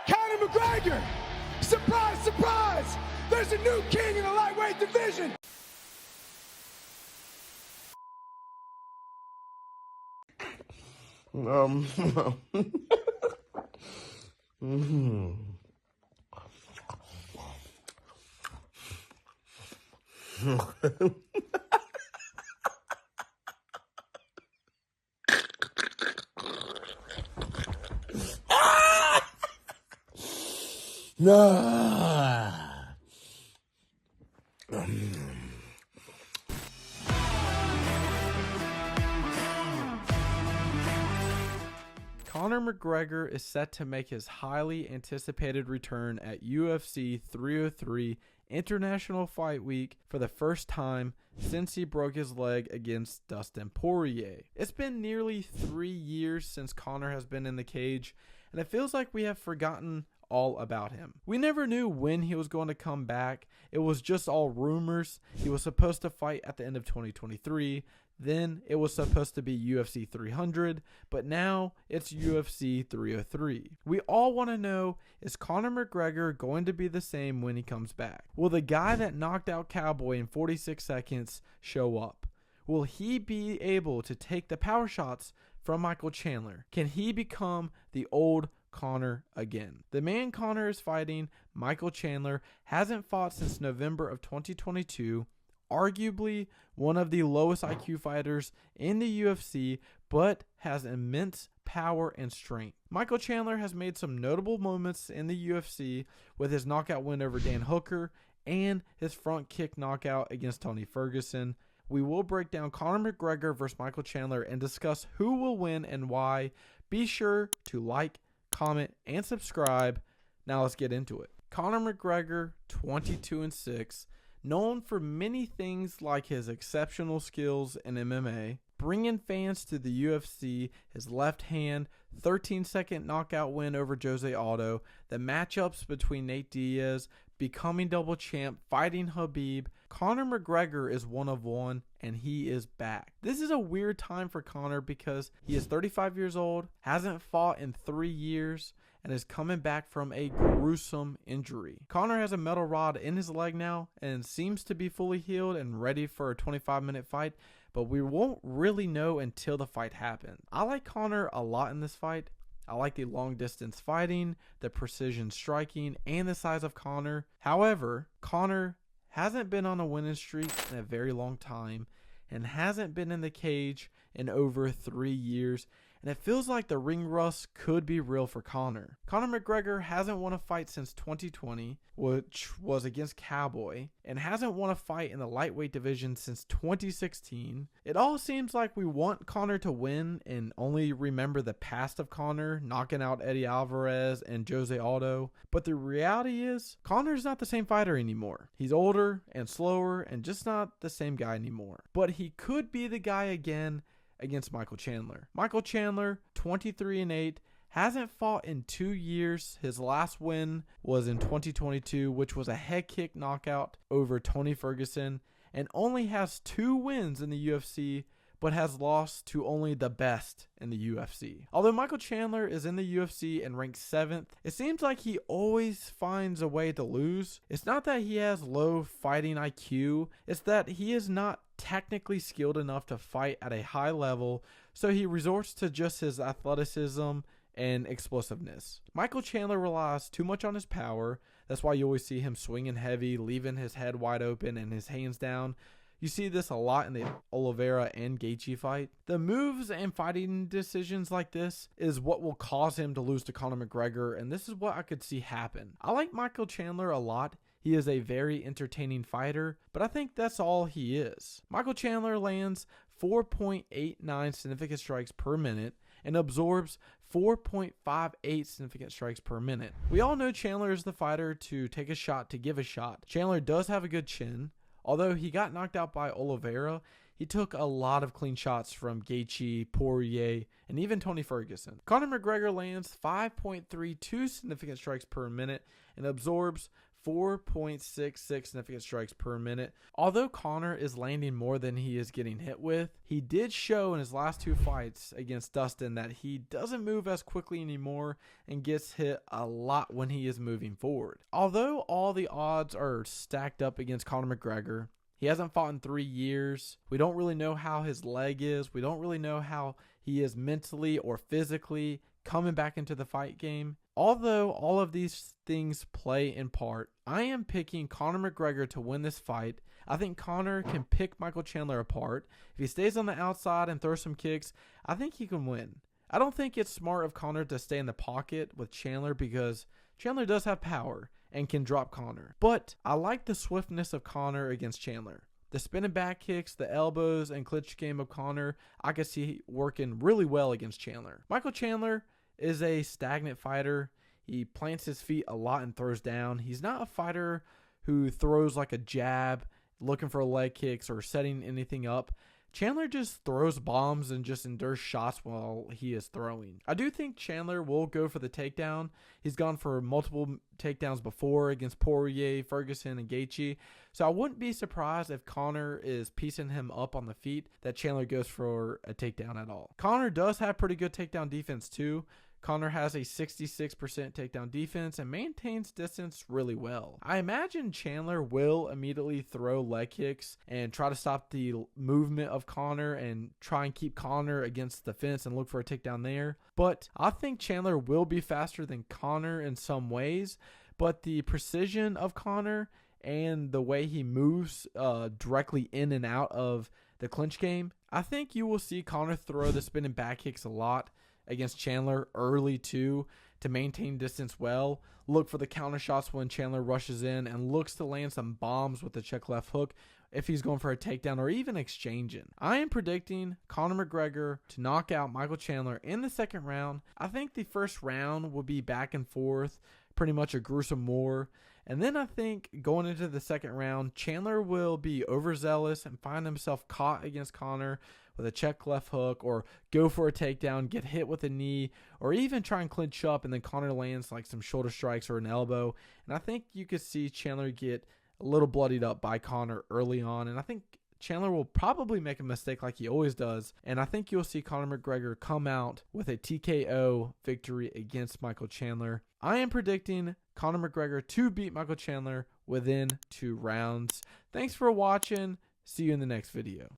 Conor McGregor! Surprise, surprise! There's a new king in the lightweight division! Conor McGregor is set to make his highly anticipated return at UFC 303 International Fight Week for the first time since he broke his leg against Dustin Poirier. It's been nearly 3 years since Conor has been in the cage, and it feels like we have forgotten all about him. We never knew when he was going to come back. It was just all rumors. He was supposed to fight at the end of 2023. Then it was supposed to be UFC 300, but now it's UFC 303. We all want to know, is Conor McGregor going to be the same when he comes back? Will the guy that knocked out Cowboy in 46 seconds show up? Will he be able to take the power shots from Michael Chandler? Can he become the old Conor again? The man Conor is fighting, Michael Chandler, hasn't fought since November of 2022. Arguably one of the lowest IQ fighters in the UFC, but has immense power and strength. Michael Chandler has made some notable moments in the UFC with his knockout win over Dan Hooker and his front kick knockout against Tony Ferguson. We will break down Conor McGregor versus Michael Chandler and discuss who will win and why. Be sure to like, comment, and subscribe. Now let's get into it. Conor McGregor, 22-6. Known for many things like his exceptional skills in MMA, bringing fans to the UFC, his left hand, 13-second knockout win over Jose Aldo, the matchups between Nate Diaz, becoming double champ, fighting Khabib. Conor McGregor is one of one, and he is back. This is a weird time for Conor because he is 35 years old, hasn't fought in 3 years, and is coming back from a gruesome injury. Conor has a metal rod in his leg now and seems to be fully healed and ready for a 25-minute fight, but we won't really know until the fight happens. I like Conor a lot in this fight. I like the long distance fighting, the precision striking, and the size of Conor. However, Conor hasn't been on a winning streak in a very long time and hasn't been in the cage in over 3 years. And it feels like the ring rust could be real for Conor. Conor McGregor hasn't won a fight since 2020, which was against Cowboy, and hasn't won a fight in the lightweight division since 2016. It all seems like we want Conor to win and only remember the past of Conor, knocking out Eddie Alvarez and Jose Aldo. But the reality is, Conor's not the same fighter anymore. He's older and slower and just not the same guy anymore. But he could be the guy again against Michael Chandler. Michael Chandler, 23-8, hasn't fought in 2 years. His last win was in 2022, which was a head kick knockout over Tony Ferguson, and only has 2 wins in the UFC, but has lost to only the best in the UFC. Although Michael Chandler is in the UFC and ranked 7th, it seems like he always finds a way to lose. It's not that he has low fighting IQ, it's that he is not technically skilled enough to fight at a high level, so he resorts to just his athleticism and explosiveness. Michael Chandler relies too much on his power. That's why you always see him swinging heavy, leaving his head wide open and his hands down. You see this a lot in the Oliveira and Gaethje fight. The moves and fighting decisions like this is what will cause him to lose to Conor McGregor, and this is what I could see happen. I like Michael Chandler a lot. He is a very entertaining fighter, but I think that's all he is. Michael Chandler lands 4.89 significant strikes per minute and absorbs 4.58 significant strikes per minute. We all know Chandler is the fighter to take a shot to give a shot. Chandler does have a good chin. Although he got knocked out by Oliveira, he took a lot of clean shots from Gaethje, Poirier, and even Tony Ferguson. Conor McGregor lands 5.32 significant strikes per minute and absorbs 4.66 significant strikes per minute. Although Conor is landing more than he is getting hit with, he did show in his last 2 fights against Dustin that he doesn't move as quickly anymore and gets hit a lot when he is moving forward. Although all the odds are stacked up against Conor McGregor, he hasn't fought in 3 years. We don't really know how his leg is. We don't really know how he is mentally or physically coming back into the fight game. Although all of these things play in part, I am picking Conor McGregor to win this fight. I think Conor can pick Michael Chandler apart. If he stays on the outside and throws some kicks, I think he can win. I don't think it's smart of Conor to stay in the pocket with Chandler because Chandler does have power and can drop Conor. But I like the swiftness of Conor against Chandler. The spinning back kicks, the elbows, and clinch game of Conor, I could see working really well against Chandler. Michael Chandler is a stagnant fighter. He plants his feet a lot and throws down. He's not a fighter who throws like a jab, looking for leg kicks or setting anything up. Chandler just throws bombs and just endures shots while he is throwing. I do think Chandler will go for the takedown. He's gone for multiple takedowns before against Poirier, Ferguson, and Gaethje. So I wouldn't be surprised if Conor is piecing him up on the feet that Chandler goes for a takedown at all. Conor does have pretty good takedown defense too. Conor has a 66% takedown defense and maintains distance really well. I imagine Chandler will immediately throw leg kicks and try to stop the movement of Conor and try and keep Conor against the fence and look for a takedown there. But I think Chandler will be faster than Conor in some ways, but the precision of Conor and the way he moves directly in and out of the clinch game, I think you will see Conor throw the spinning back kicks a lot against Chandler early too to maintain distance well. Look for the counter shots when Chandler rushes in and looks to land some bombs with the check left hook if he's going for a takedown or even exchanging. I am predicting Conor McGregor to knock out Michael Chandler in the second round. I think the first round will be back and forth, pretty much a gruesome war. And then I think going into the second round, Chandler will be overzealous and find himself caught against Conor with a check left hook or go for a takedown, get hit with a knee, or even try and clinch up and then Conor lands like some shoulder strikes or an elbow. And I think you could see Chandler get a little bloodied up by Conor early on. And I think Chandler will probably make a mistake like he always does. And I think you'll see Conor McGregor come out with a TKO victory against Michael Chandler. I am predicting Conor McGregor to beat Michael Chandler within 2 rounds. Thanks for watching. See you in the next video.